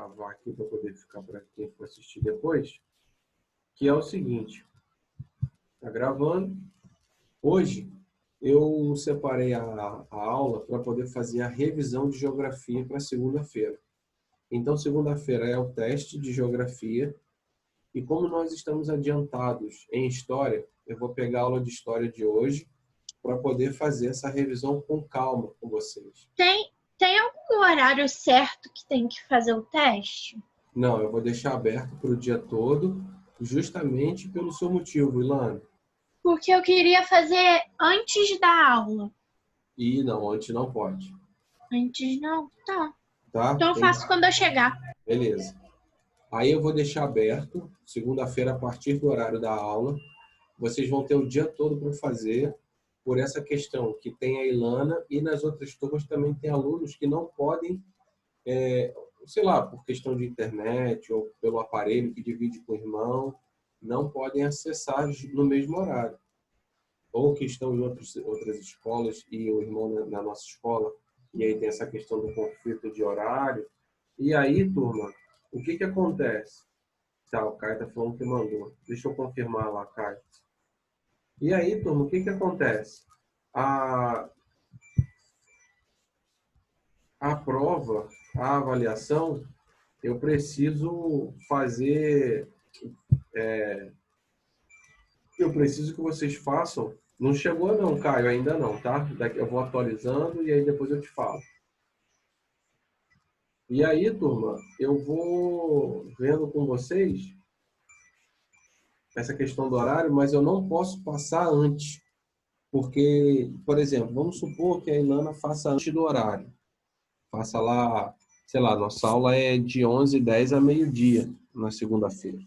gravar aqui para poder ficar para quem for assistir depois, que é o seguinte. Está gravando. Hoje eu separei a aula para poder fazer a revisão de geografia para segunda-feira. Então, segunda-feira é o teste de geografia. E como nós estamos adiantados em história, eu vou pegar a aula de história de hoje para poder fazer essa revisão com calma com vocês. Tem algum horário certo que tem que fazer o teste? Não, eu vou deixar aberto para o dia todo, justamente pelo seu motivo, Ilana. Porque eu queria fazer antes da aula. E não, antes não pode. Antes não? Tá. Tá? Então eu faço quando eu chegar. Beleza. Aí eu vou deixar aberto, segunda-feira, a partir do horário da aula. Vocês vão ter o dia todo para fazer, por essa questão que tem a Ilana, e nas outras turmas também tem alunos que não podem, sei lá, por questão de internet ou pelo aparelho que divide com o irmão, não podem acessar no mesmo horário. Ou que estão em outras escolas e o irmão na nossa escola, e aí tem essa questão do conflito de horário. E aí, turma, o que acontece? Tá, o Caio tá falando que mandou. Deixa eu confirmar lá, Caio. E aí, turma, o que acontece? A prova, a avaliação, eu preciso fazer... eu preciso que vocês façam... Não chegou não, Caio, ainda não, tá? Eu vou atualizando e aí depois eu te falo. E aí, turma, eu vou vendo com vocês essa questão do horário, mas eu não posso passar antes. Porque, por exemplo, vamos supor que a Ilana faça antes do horário. Faça lá, sei lá, nossa aula é de 11h10 a meio-dia, na segunda-feira.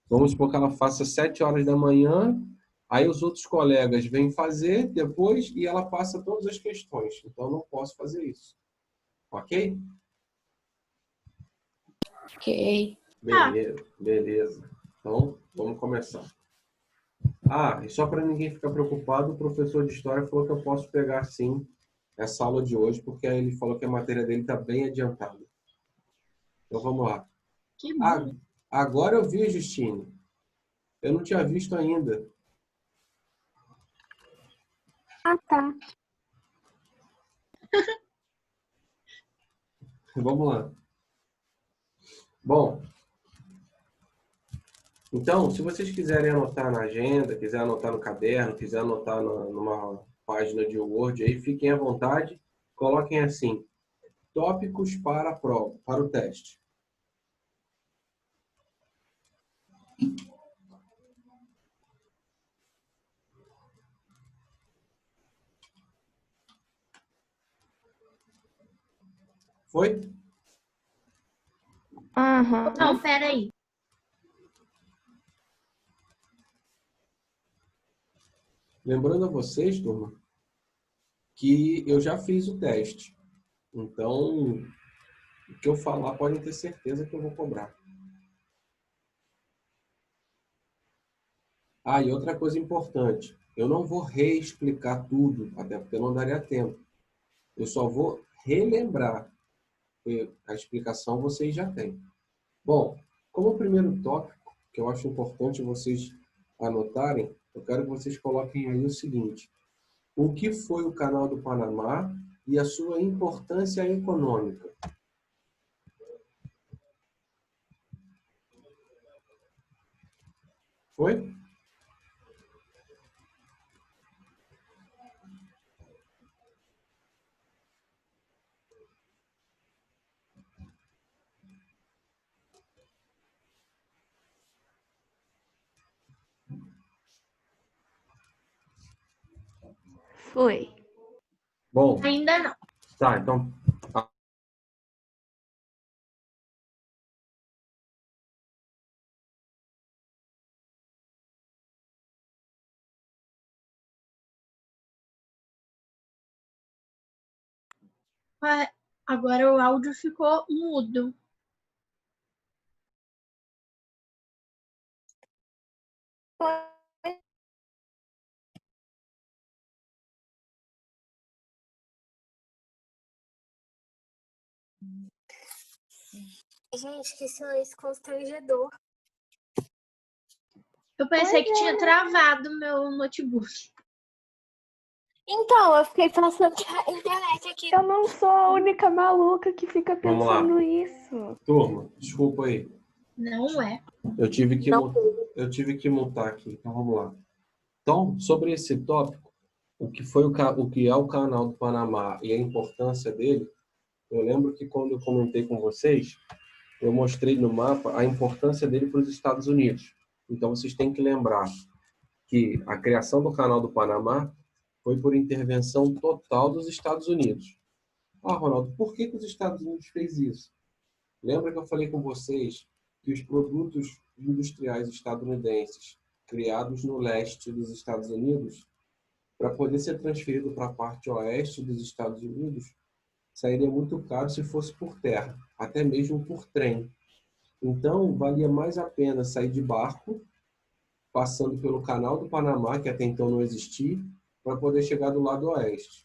Vamos supor que ela faça 7 horas da manhã, aí os outros colegas vêm fazer depois e ela passa todas as questões. Então, eu não posso fazer isso. Ok? Ok. Beleza, beleza. Então, vamos começar. E só para ninguém ficar preocupado, o professor de História falou que eu posso pegar, sim, essa aula de hoje, porque aí ele falou que a matéria dele está bem adiantada. Então, vamos lá. Que bom. Agora eu vi, Justine. Eu não tinha visto ainda. Ah, tá. Vamos lá. Bom, então, se vocês quiserem anotar na agenda, quiser anotar no caderno, quiser anotar numa página de Word, aí fiquem à vontade. Coloquem assim, tópicos para a prova, para o teste. Foi? Aham. Não, peraí. Lembrando a vocês, turma, que eu já fiz o teste. Então, o que eu falar podem ter certeza que eu vou cobrar. E outra coisa importante. Eu não vou reexplicar tudo, até porque não daria tempo. Eu só vou relembrar. A explicação vocês já têm. Bom, como primeiro tópico, que eu acho importante vocês anotarem, eu quero que vocês coloquem aí o seguinte. O que foi o Canal do Panamá e a sua importância econômica? Foi? Foi. Bom, Ainda não. tá, então... Agora o áudio ficou mudo. Gente, que silêncio constrangedor. Eu pensei que tinha travado meu notebook. Então, eu fiquei pensando que a internet aqui... Eu não sou a única maluca que fica Vamos lá. pensando isso. Turma, desculpa aí. Não é. Eu tive que, Não. eu tive que montar aqui. Então, vamos lá. Então, sobre esse tópico, o que é o Canal do Panamá e a importância dele, eu lembro que quando eu comentei com vocês, eu mostrei no mapa a importância dele para os Estados Unidos. Então, vocês têm que lembrar que a criação do Canal do Panamá foi por intervenção total dos Estados Unidos. Ah, Ronaldo, por que os Estados Unidos fez isso? Lembra que eu falei com vocês que os produtos industriais estadunidenses criados no leste dos Estados Unidos, para poder ser transferido para a parte oeste dos Estados Unidos, sairia muito caro se fosse por terra, até mesmo por trem. Então, valia mais a pena sair de barco, passando pelo Canal do Panamá, que até então não existia, para poder chegar do lado oeste.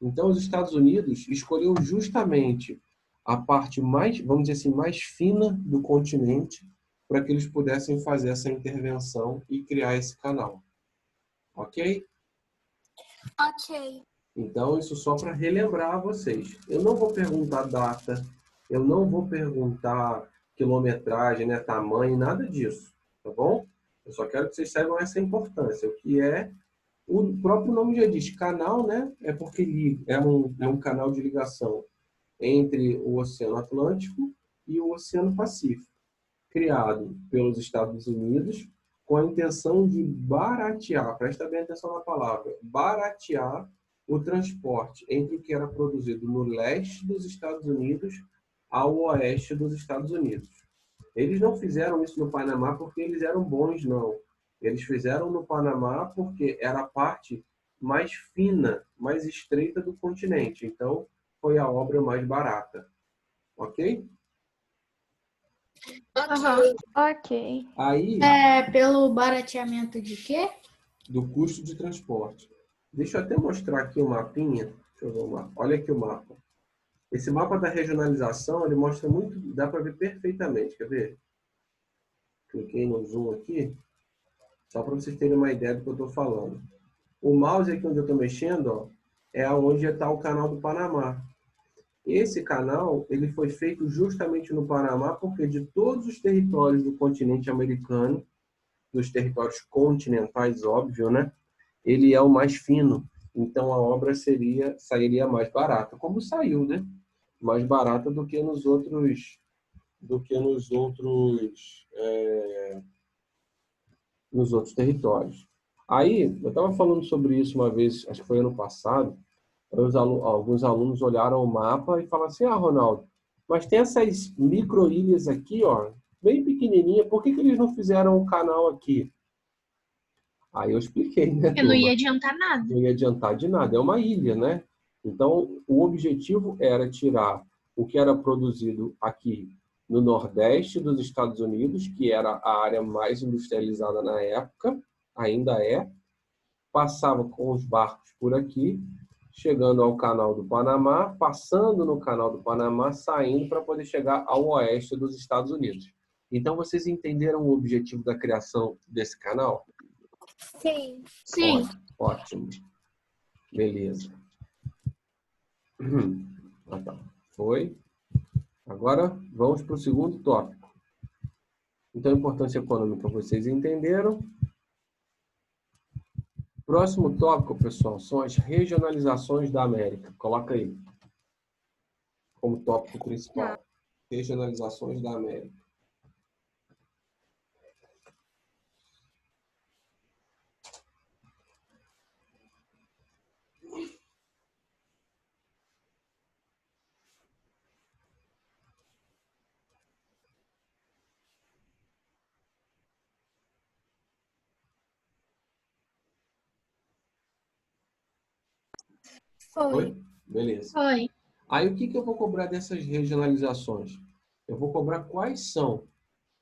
Então, os Estados Unidos escolheu justamente a parte mais, vamos dizer assim, mais fina do continente para que eles pudessem fazer essa intervenção e criar esse canal. Ok? Ok. Então, isso só para relembrar a vocês. Eu não vou perguntar data, eu não vou perguntar quilometragem, né, tamanho, nada disso, tá bom? Eu só quero que vocês saibam essa importância, o que é, o próprio nome já diz, canal, né, é porque é um canal de ligação entre o Oceano Atlântico e o Oceano Pacífico, criado pelos Estados Unidos com a intenção de baratear, presta bem atenção na palavra, baratear o transporte entre o que era produzido no leste dos Estados Unidos ao oeste dos Estados Unidos. Eles não fizeram isso no Panamá porque eles eram bons, não. Eles fizeram no Panamá porque era a parte mais fina, mais estreita do continente. Então, foi a obra mais barata. Ok? Aham. Ok. Aí, Pelo barateamento de quê? do custo de transporte. Deixa eu até mostrar aqui o mapinha. Deixa eu ver o mapa. Olha aqui o mapa. Esse mapa da regionalização, ele mostra muito, dá para ver perfeitamente. Quer ver? Cliquei no zoom aqui, só para vocês terem uma ideia do que eu estou falando. O mouse aqui onde eu estou mexendo, ó, é onde está o canal do Panamá. Esse canal, ele foi feito justamente no Panamá, porque de todos os territórios do continente americano, dos territórios continentais, óbvio, né? Ele é o mais fino. Então, a obra sairia mais barata. Como saiu, né? Mais barata do que nos outros territórios. Aí, eu estava falando sobre isso uma vez, acho que foi ano passado, alguns alunos olharam o mapa e falaram assim, Ronaldo, mas tem essas micro-ilhas aqui, ó, bem pequenininha, por que eles não fizeram um canal aqui? Aí eu expliquei, né, Porque não turma? ia adiantar nada. Não ia adiantar de nada, é uma ilha, né? Então, o objetivo era tirar o que era produzido aqui no Nordeste dos Estados Unidos, que era a área mais industrializada na época, ainda é, passava com os barcos por aqui, chegando ao Canal do Panamá, passando no Canal do Panamá, saindo para poder chegar ao oeste dos Estados Unidos. Então, vocês entenderam o objetivo da criação desse canal? Sim. Sim. Ótimo. Beleza. Ah, tá. Foi. Agora, vamos para o segundo tópico. Então, importância econômica, vocês entenderam. Próximo tópico, pessoal, são as regionalizações da América. Coloca aí como tópico principal. Regionalizações da América. Foi. Beleza. Foi. Aí, o que eu vou cobrar dessas regionalizações? Eu vou cobrar quais são.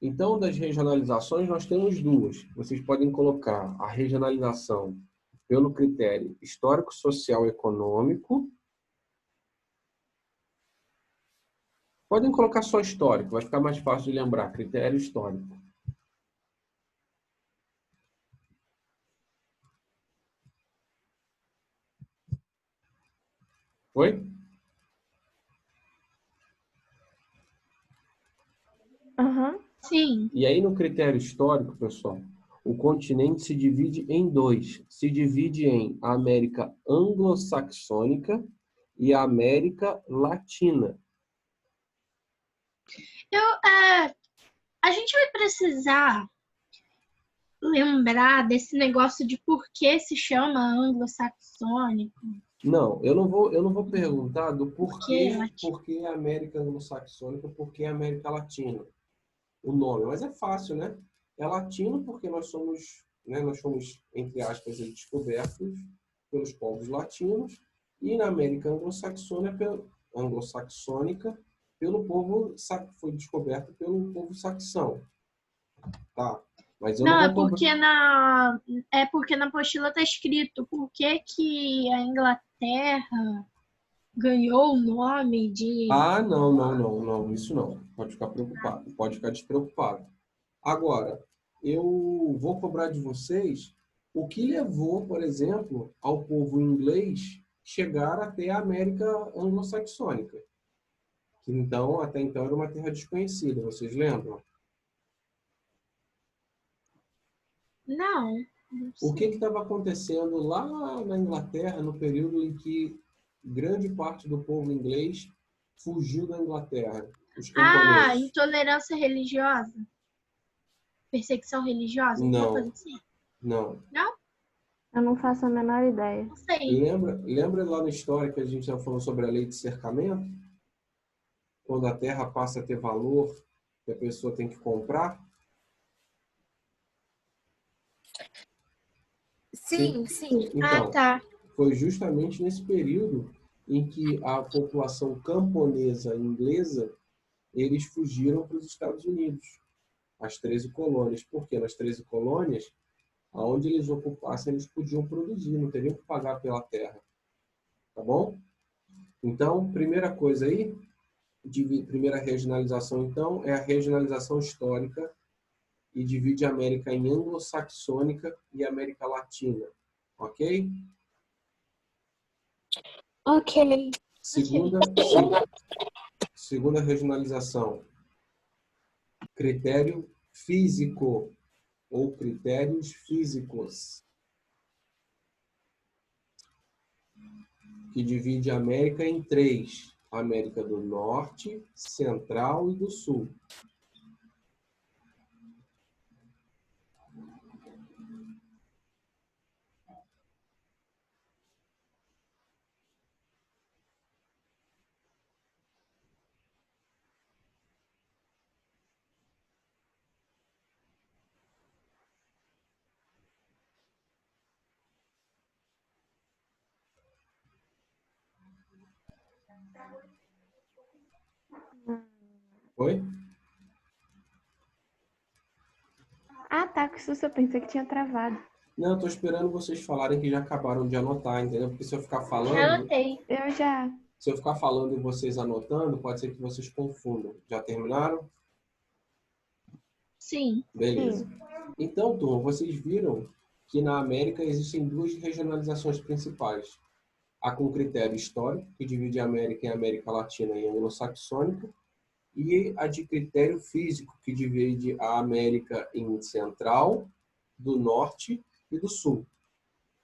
Então, das regionalizações, nós temos duas. Vocês podem colocar a regionalização pelo critério histórico, social e econômico. Podem colocar só histórico, vai ficar mais fácil de lembrar. Critério histórico. Oi? Aham. Sim. E aí, no critério histórico, pessoal, o continente se divide em dois. Se divide em América anglo-saxônica e América Latina. A gente vai precisar lembrar desse negócio de por que se chama anglo-saxônico. Não, eu não vou perguntar do porquê, Latino? porquê América anglo-saxônica, porquê América Latina, o nome. Mas é fácil, né? É latino porque nós somos, né, entre aspas, descobertos pelos povos latinos, e na América anglo-saxônica, pelo povo, foi descoberto pelo povo saxão. Tá? Mas eu não Não, vou é porque na apostila está escrito por que que a Inglaterra ganhou o nome de... Ah, não, isso não. Pode ficar preocupado, pode ficar despreocupado. Agora, eu vou cobrar de vocês o que levou, por exemplo, ao povo inglês chegar até a América anglo-saxônica. Que então, até então, era uma terra desconhecida, vocês lembram? Não. O que estava acontecendo lá na Inglaterra no período em que grande parte do povo inglês fugiu da Inglaterra? Os camponeses. Intolerância religiosa? Perseguição religiosa? Alguma coisa Não, assim? não. Não? Eu não faço a menor ideia. Não sei. Lembra lá na história que a gente já falou sobre a lei de cercamento? Quando a terra passa a ter valor, que a pessoa tem que comprar? Sim, sim. Então, Tá. foi justamente nesse período em que a população camponesa inglesa, eles fugiram para os Estados Unidos, as 13 colônias. Porque nas 13 colônias, aonde eles ocupassem, eles podiam produzir, não teriam que pagar pela terra. Tá bom? Então, primeira coisa aí, primeira regionalização, então, é a regionalização histórica e divide a América em anglo-saxônica e América Latina. Ok? Ok. Segunda regionalização. Critério físico ou critérios físicos, que divide a América em três: América do Norte, Central e do Sul. Oi? Ah, tá, que susto, eu pensei que tinha travado. Não, estou esperando vocês falarem que já acabaram de anotar, entendeu? Porque se eu ficar Já falando, anotei. Eu já. se eu ficar falando e vocês anotando, pode ser que vocês confundam. Já terminaram? Sim. Beleza. Sim. Então, turma, vocês viram que na América existem duas regionalizações principais. A com critério histórico, que divide a América em América Latina e anglo-saxônica, e a de critério físico, que divide a América em Central, do Norte e do Sul.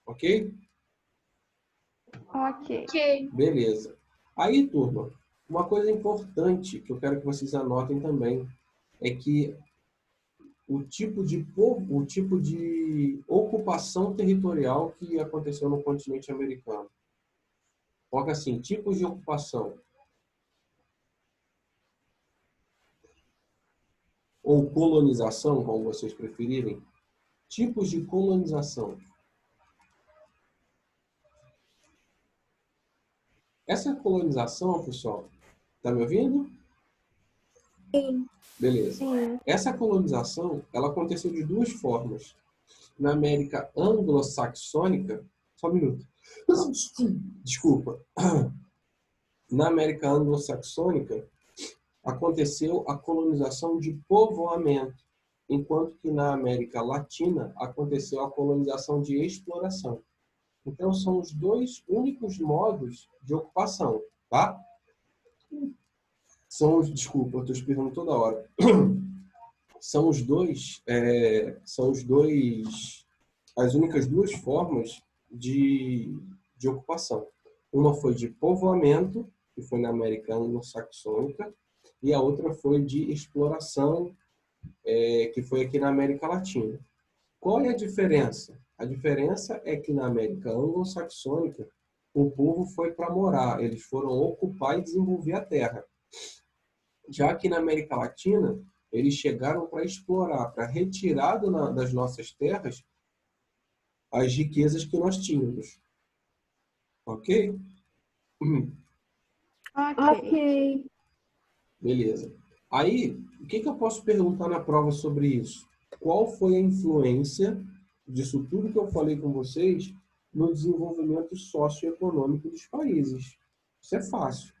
Ok? Ok. Ok. Beleza. Aí, turma, uma coisa importante que eu quero que vocês anotem também é que o tipo de ocupação territorial que aconteceu no continente americano. Coloca assim, tipos de ocupação. Ou colonização, como vocês preferirem. Tipos de colonização. Essa colonização, pessoal, tá me ouvindo? Sim. Beleza. Sim. Essa colonização, ela aconteceu de duas formas. Na América anglo-saxônica, só um minuto. Desculpa. Na América anglo-saxônica, aconteceu a colonização de povoamento, enquanto que na América Latina aconteceu a colonização de exploração. Então, são os dois únicos modos de ocupação, tá? Desculpa, eu estou explicando toda hora. São as únicas duas formas de ocupação. Uma foi de povoamento, que foi na América Anglo-Saxônica, e a outra foi de exploração, que foi aqui na América Latina. Qual é a diferença? A diferença é que na América Anglo-Saxônica, o povo foi para morar, eles foram ocupar e desenvolver a terra. Já que na América Latina, eles chegaram para explorar, para retirar das nossas terras as riquezas que nós tínhamos. Ok? Ok. Beleza. Aí, o que eu posso perguntar na prova sobre isso? Qual foi a influência disso tudo que eu falei com vocês no desenvolvimento socioeconômico dos países? Isso é fácil.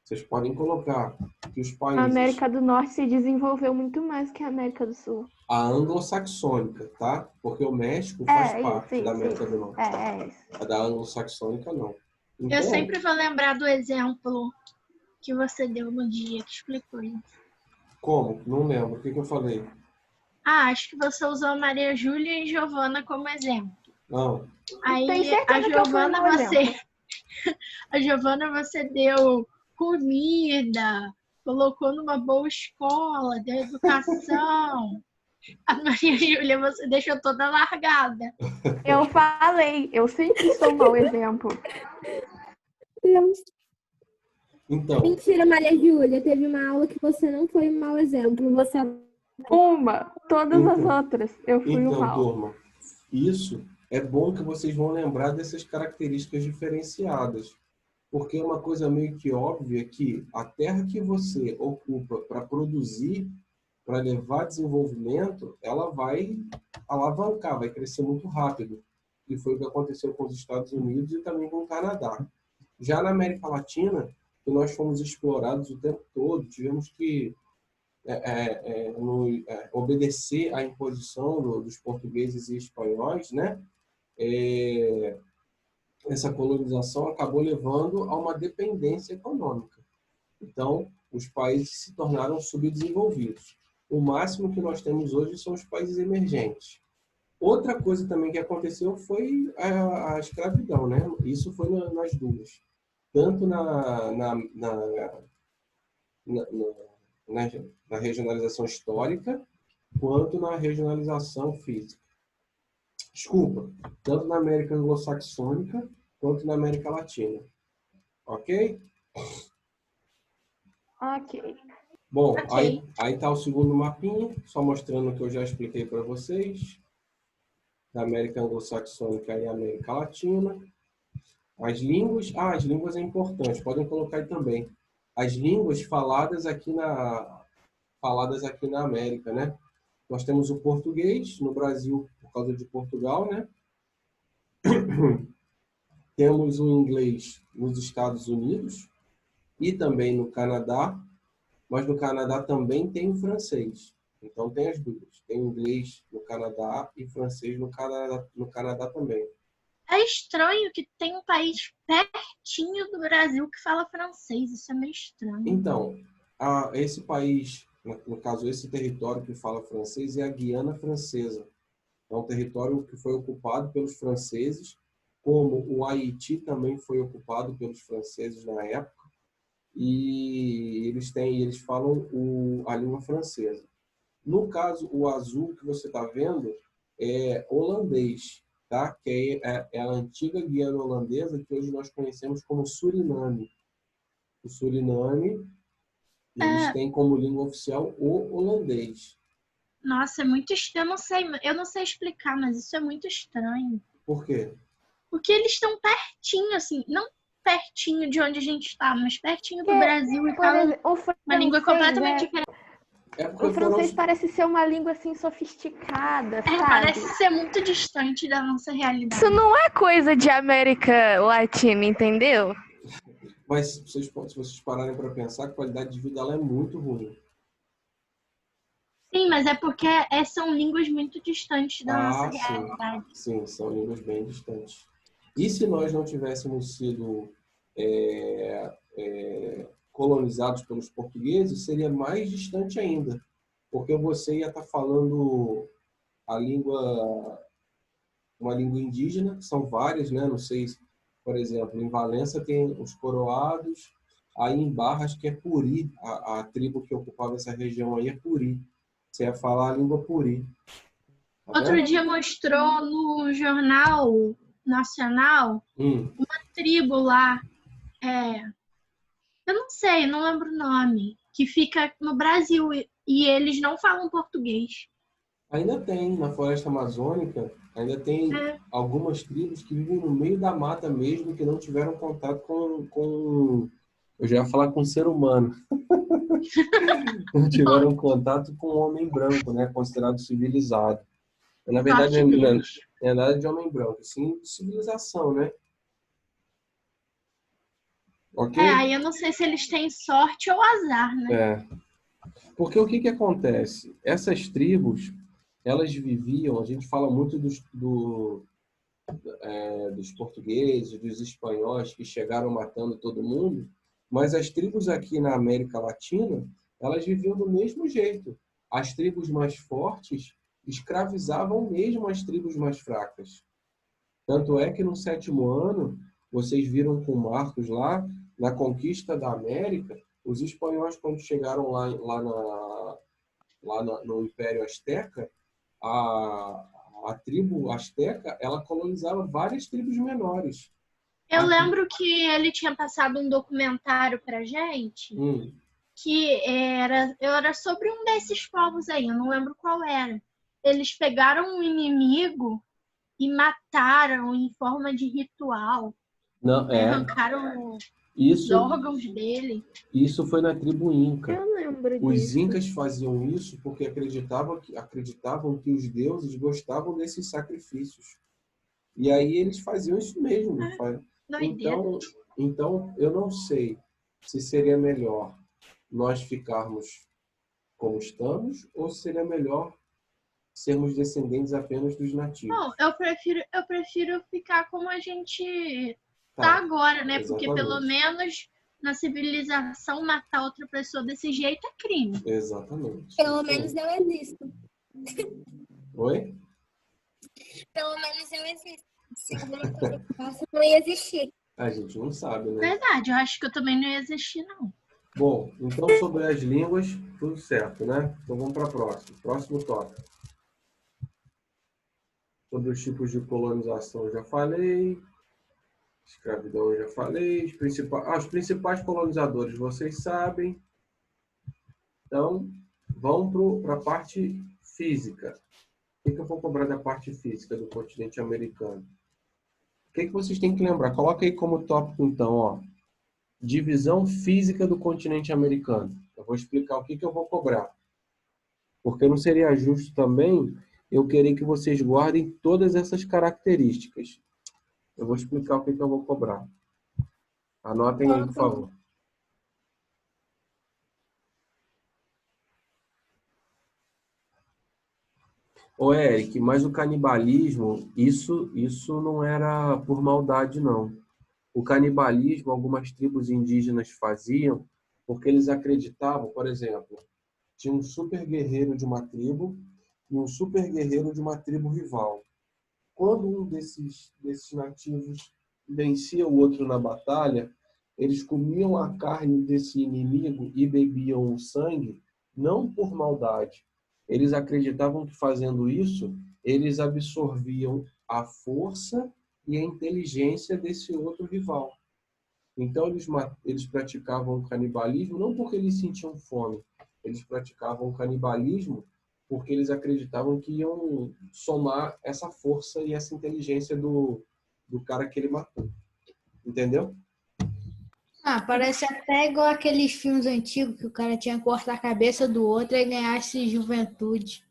Vocês podem colocar que os A países... América do Norte se desenvolveu muito mais que a América do Sul. A anglo-saxônica, tá? Porque o México faz parte da América do Norte. Isso. A da anglo-saxônica, não. Então, Eu sempre vou lembrar do exemplo que você deu no dia que explicou isso. como? Não lembro. O que eu falei? Acho que você usou Maria Júlia e Giovana como exemplo. Não. Aí Tenho certeza a que eu fui Giovana um você exemplo. a Giovana você deu comida, colocou numa boa escola, deu educação. A Maria Júlia você deixou toda largada. Eu falei, eu sempre sou um mau exemplo. Deus. Então, Mentira, Maria Júlia. Teve uma aula que você não foi um mau exemplo. Você Todas as Então. outras eu fui um mal. turma, isso é bom que vocês vão lembrar dessas características diferenciadas. Porque é uma coisa meio que óbvia que a terra que você ocupa para produzir, para levar desenvolvimento, ela vai alavancar, vai crescer muito rápido. E foi o que aconteceu com os Estados Unidos e também com o Canadá. Já na América Latina, que nós fomos explorados o tempo todo, tivemos que obedecer à imposição dos portugueses e espanhóis, né? Essa colonização acabou levando a uma dependência econômica. Então, os países se tornaram subdesenvolvidos. O máximo que nós temos hoje são os países emergentes. Outra coisa também que aconteceu foi a escravidão, né? Isso foi nas duas. Tanto na regionalização histórica, quanto na regionalização física. Desculpa, tanto na América Anglo-Saxônica, quanto na América Latina. Ok? Ok. Bom, Ok. aí tá o segundo mapinha, só mostrando o que eu já expliquei para vocês. Da América Anglo-Saxônica e América Latina. As línguas é importante, podem colocar aí também. As línguas faladas aqui na América, né? Nós temos o português no Brasil, por causa de Portugal, né? Temos o inglês nos Estados Unidos e também no Canadá, mas no Canadá também tem o francês. Então tem as duas. Tem inglês no Canadá e francês no Canadá também. É estranho que tem um país pertinho do Brasil que fala francês. Isso é meio estranho. Então, esse país, no caso, esse território que fala francês é a Guiana Francesa. É um território que foi ocupado pelos franceses, como o Haiti também foi ocupado pelos franceses na época, e eles falam a língua francesa. No caso, o azul que você está vendo é holandês, tá? Que é a antiga Guiana holandesa, que hoje nós conhecemos como Suriname. O Suriname, eles têm como língua oficial o holandês. Nossa, é muito estranho. Eu não sei explicar, mas isso é muito estranho. Por quê? Porque eles estão pertinho, assim, não pertinho de onde a gente está, mas pertinho do Brasil e falam uma língua completamente diferente. O francês parece ser uma língua assim sofisticada, sabe? Parece ser muito distante da nossa realidade. Isso não é coisa de América Latina, entendeu? Mas se vocês pararem para pensar, a qualidade de vida ela é muito ruim. Sim, mas é porque são línguas muito distantes da nossa Sim. realidade. Sim, são línguas bem distantes. E se nós não tivéssemos sido colonizados pelos portugueses, seria mais distante ainda, porque você ia estar falando a língua, uma língua indígena, que são várias, né? Não sei, por exemplo, em Valença tem os coroados, aí em Barras, que é Puri, a tribo que ocupava essa região aí é Puri. Você ia falar a língua Puri. Tá Outro vendo? dia mostrou no Jornal Nacional uma tribo lá, eu não sei, não lembro o nome, que fica no Brasil e eles não falam português. Ainda tem, na floresta amazônica, ainda tem algumas tribos que vivem no meio da mata mesmo, que não tiveram contato com eu já ia falar com o ser humano. Não tiveram contato com o homem branco, né? Considerado civilizado. Na verdade, não é nada de homem branco, sim de civilização, né? Ok? Aí eu não sei se eles têm sorte ou azar, né? Porque o que acontece? Essas tribos, elas viviam, a gente fala muito dos portugueses, dos espanhóis que chegaram matando todo mundo, mas as tribos aqui na América Latina, elas viviam do mesmo jeito. As tribos mais fortes escravizavam mesmo as tribos mais fracas. Tanto é que no 7º ano, vocês viram com Marcos lá, na conquista da América, os espanhóis, quando chegaram no Império Azteca, a tribo Azteca, ela colonizava várias tribos menores. Eu lembro que ele tinha passado um documentário pra gente que era sobre um desses povos aí, eu não lembro qual era. Eles pegaram um inimigo e mataram em forma de ritual. Não, arrancaram os órgãos dele. Isso foi na tribo Inca. Eu lembro disso. Os incas faziam isso porque acreditavam que os deuses gostavam desses sacrifícios. E aí eles faziam isso mesmo. Então, eu não sei se seria melhor nós ficarmos como estamos ou se seria melhor sermos descendentes apenas dos nativos. Não, eu prefiro ficar como a gente tá agora, né? Exatamente. Porque pelo menos na civilização matar outra pessoa desse jeito é crime. Exatamente. Pelo menos eu existo. Oi? Pelo menos eu existo. Se alguma coisa eu faço, não ia existir. A gente não sabe, né? Verdade, eu acho que eu também não ia existir, não. Bom, então sobre as línguas, tudo certo, né? Então vamos para próximo tópico. Sobre os tipos de colonização eu já falei. Escravidão eu já falei. Os principais colonizadores vocês sabem. Então, vamos para a parte física. O que eu vou cobrar da parte física do continente americano? O que vocês têm que lembrar? Coloca aí como tópico, então, ó. Divisão física do continente americano. Eu vou explicar o que eu vou cobrar. Porque não seria justo também eu querer que vocês guardem todas essas características. Eu vou explicar o que eu vou cobrar. Anotem aí, por favor. Ô, Eric, mas o canibalismo, isso não era por maldade, não. O canibalismo, algumas tribos indígenas faziam porque eles acreditavam, por exemplo, tinha um super guerreiro de uma tribo e um super guerreiro de uma tribo rival. Quando um desses nativos vencia o outro na batalha, eles comiam a carne desse inimigo e bebiam o sangue, não por maldade. Eles acreditavam que fazendo isso, eles absorviam a força e a inteligência desse outro rival. Então, eles praticavam o canibalismo não porque eles sentiam fome, eles praticavam o canibalismo porque eles acreditavam que iam somar essa força e essa inteligência do cara que ele matou. Entendeu? Parece até igual aqueles filmes antigos que o cara tinha que cortar a cabeça do outro e ganhasse juventude.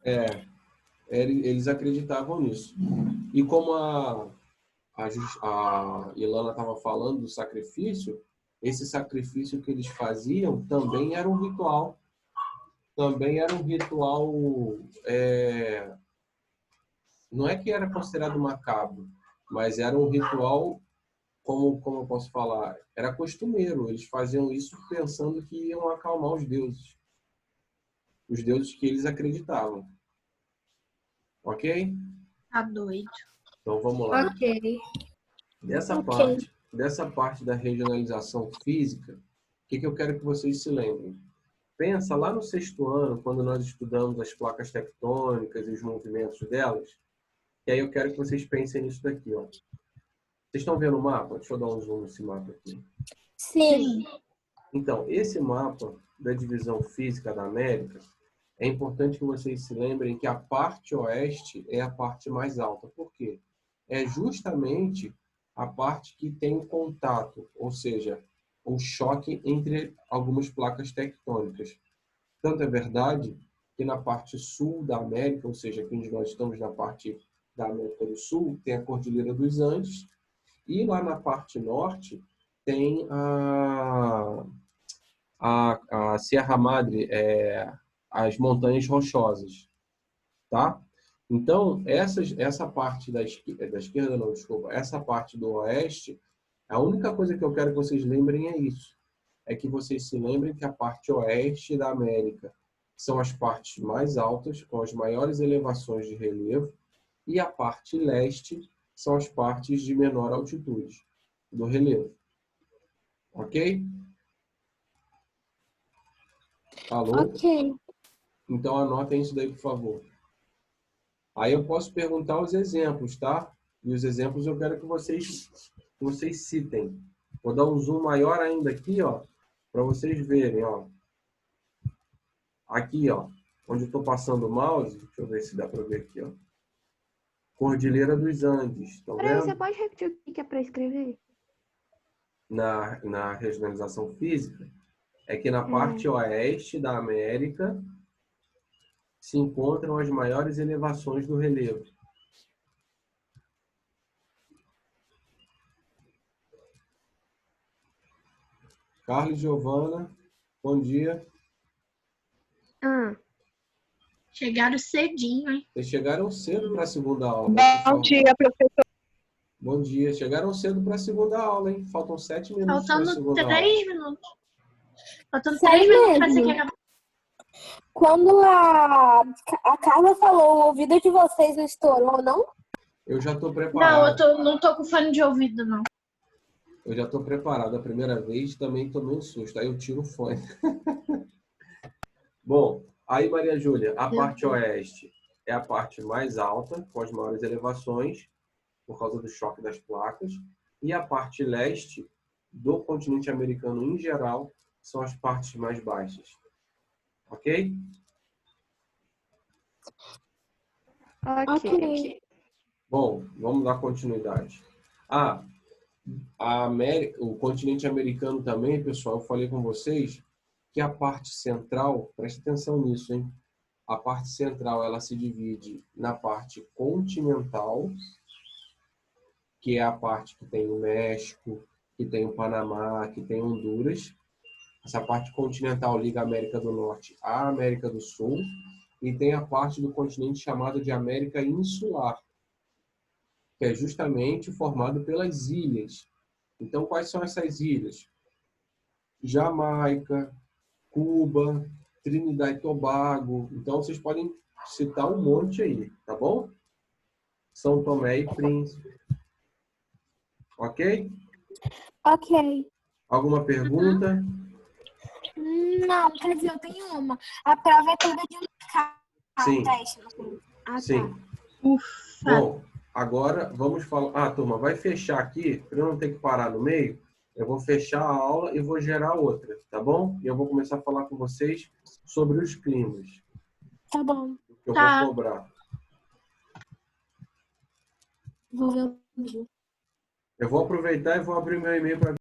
Eles acreditavam nisso. E como a Ilana estava falando do sacrifício, esse sacrifício que eles faziam também era um ritual. Também era um ritual, não é que era considerado macabro, mas era um ritual, como eu posso falar, era costumeiro. Eles faziam isso pensando que iam acalmar os deuses que eles acreditavam. Ok? Tá doido. Então vamos lá. Ok. Dessa parte da regionalização física, o que eu quero que vocês se lembrem? Pensa lá no 6º ano, quando nós estudamos as placas tectônicas e os movimentos delas, e aí eu quero que vocês pensem nisso daqui, ó. Vocês estão vendo o mapa? Deixa eu dar um zoom nesse mapa aqui. Sim. Então, esse mapa da divisão física da América, é importante que vocês se lembrem que a parte oeste é a parte mais alta. Por quê? É justamente a parte que tem o contato, ou seja, o choque entre algumas placas tectônicas. Tanto é verdade que na parte sul da América, ou seja, aqui onde nós estamos na parte da América do Sul, tem a Cordilheira dos Andes, e lá na parte norte tem a Sierra Madre, as Montanhas Rochosas, tá? Então, essa parte da esquerda, não, desculpa, essa parte do oeste, a única coisa que eu quero que vocês lembrem é isso. É que vocês se lembrem que a parte oeste da América são as partes mais altas, com as maiores elevações de relevo, e a parte leste são as partes de menor altitude do relevo. Ok? Alô? Ok. Então anotem isso daí, por favor. Aí eu posso perguntar os exemplos, tá? E os exemplos eu quero que vocês citem. Vou dar um zoom maior ainda aqui, ó, para vocês verem, ó. Aqui, ó, onde eu estou passando o mouse, deixa eu ver se dá para ver aqui, ó. Cordilheira dos Andes, estão Peraí, você vendo? pode repetir o que é para escrever? Na regionalização física, é que na parte oeste da América se encontram as maiores elevações do relevo. Carlos e Giovana, bom dia. Chegaram cedinho, hein? Vocês chegaram cedo para a segunda aula. Bom dia, professor. Bom dia. Chegaram cedo para a segunda aula, hein? Faltam 7 minutos para a Faltando segunda 3 minutos. Faltando Sério 3 minutos para mesmo? você acabar. Quando a Carla falou, o ouvido de vocês não estourou, não? Eu já estou Não, preparado. não tô com fone de ouvido, não. Eu já estou preparado. A primeira vez também tomei um susto. Aí eu tiro o fone. Bom, aí, Maria Júlia, a parte oeste é a parte mais alta, com as maiores elevações, por causa do choque das placas. E a parte leste do continente americano em geral são as partes mais baixas. Ok? Ok. Bom, vamos dar continuidade. O continente americano também, pessoal, eu falei com vocês que a parte central, preste atenção nisso, hein? A parte central, ela se divide na parte continental, que é a parte que tem o México, que tem o Panamá, que tem Honduras. Essa parte continental liga a América do Norte à América do Sul. E tem a parte do continente chamada de América Insular, que é justamente formado pelas ilhas. Então, quais são essas ilhas? Jamaica, Cuba, Trinidad e Tobago. Então, vocês podem citar um monte aí, tá bom? São Tomé e Príncipe. Ok? Ok. Alguma pergunta? Não, quer dizer, eu tenho uma. A prova é toda de Sim. teste. Sim. Ufa. Bom, agora vamos falar... turma, vai fechar aqui, para eu não ter que parar no meio. Eu vou fechar a aula e vou gerar outra, tá bom? E eu vou começar a falar com vocês sobre os climas. Tá bom. Que eu Tá. vou cobrar. Vou ver o vídeo. Eu vou aproveitar e vou abrir meu e-mail para